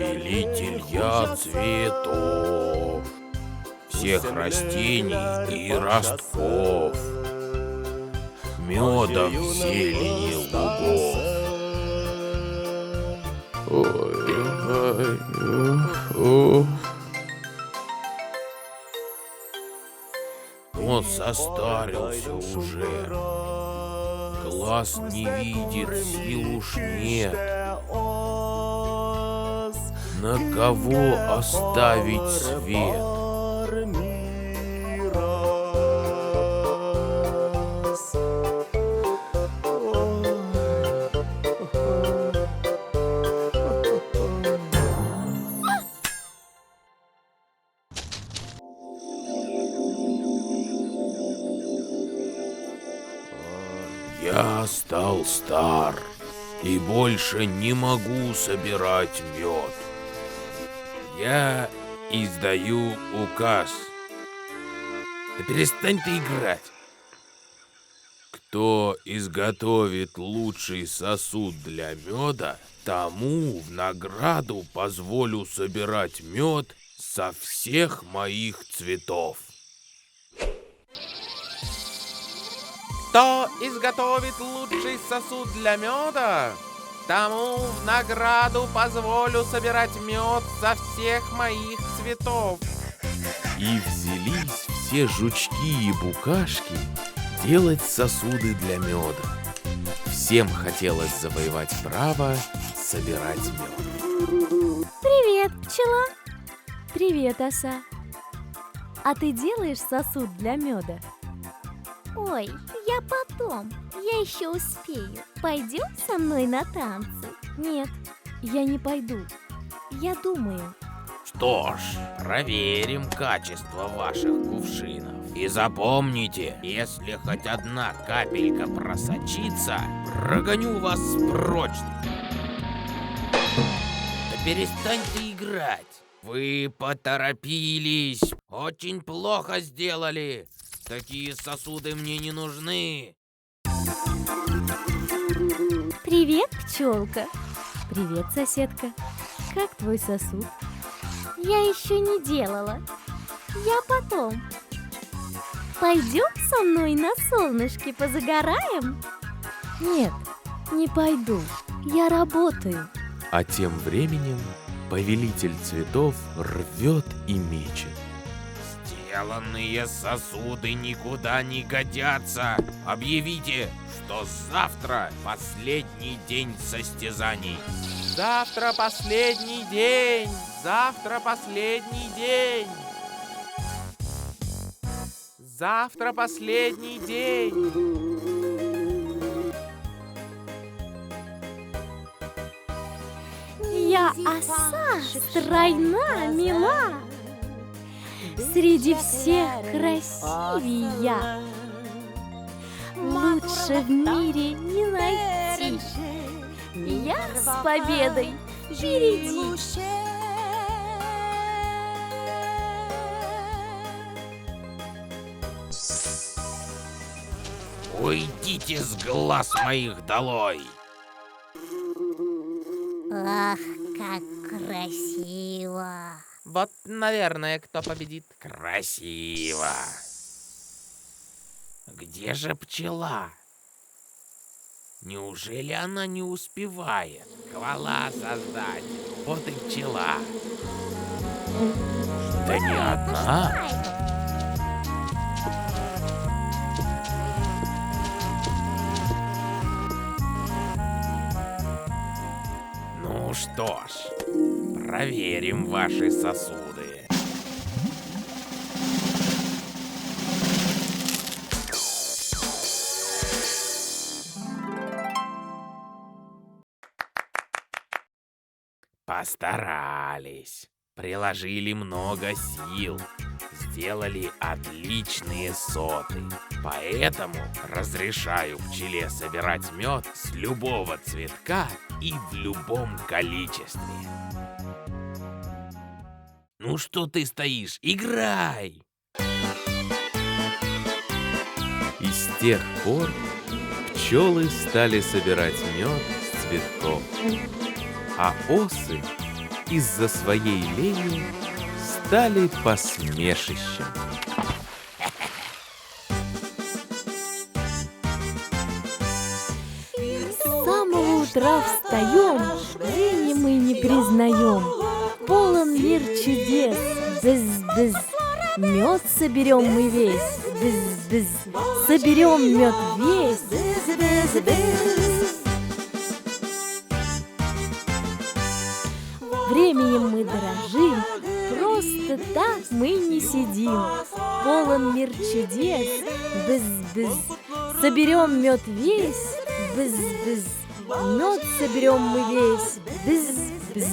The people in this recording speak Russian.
повелитель я цветов, всех растений и ростков, меда в зелени лугов. Он состарился уже, глаз не видит, сил уж нет. На кого оставить свет? Я стал стар и больше не могу собирать мед. Я издаю указ. Да перестань ты играть. Кто изготовит лучший сосуд для меда, тому в награду позволю собирать мед со всех моих цветов. Кто изготовит лучший сосуд для меда, тому в награду позволю собирать мед со всех моих цветов. И взялись все жучки и букашки делать сосуды для меда. Всем хотелось завоевать право собирать мед. Привет, пчела. Привет, оса. А ты делаешь сосуд для меда? Ой, я потом. Я еще успею. Пойдем со мной на танцы? Нет, я не пойду. Я думаю. Что ж, проверим качество ваших кувшинов. И запомните, если хоть одна капелька просочится, прогоню вас прочь. Да перестань ты играть. Вы поторопились. Очень плохо сделали. Такие сосуды мне не нужны. Привет, пчелка. Привет, соседка. Как твой сосуд? Я еще не делала. Я потом. Пойдем со мной на солнышке позагораем? Нет, не пойду. Я работаю. А тем временем повелитель цветов рвет и мечет. Сделанные сосуды никуда не годятся. Объявите, что завтра последний день состязаний. Завтра последний день! Завтра последний день! Завтра последний день! Я оса, стройна, мила. Среди всех красивее я. Лучше в мире не найти. Я с победой впереди. Уйдите с глаз моих долой! Ах, как красиво! Вот, наверное, кто победит. Красиво! Где же пчела? Неужели она не успевает? Хвала Создателю! Вот и пчела! Да не одна! Ну что ж, проверим ваши сосуды. Постарались, приложили много сил, сделали отличные соты. Поэтому разрешаю пчеле собирать мед с любого цветка и в любом количестве. Ну что ты стоишь? Играй! И с тех пор пчелы стали собирать мед с цветков, а осы из-за своей лени стали посмешищем. С самого утра встаем, лени мы не признаем. Полон мир чудес, быз-быз. Мед соберем мы весь, быз-быз. Соберем мед весь, быз-быз-быз. Временем мы дорожим, просто так мы не сидим. Полон мир чудес, быз-быз. Соберем мед весь, быз-быз. Мед соберем мы весь, быз-быз.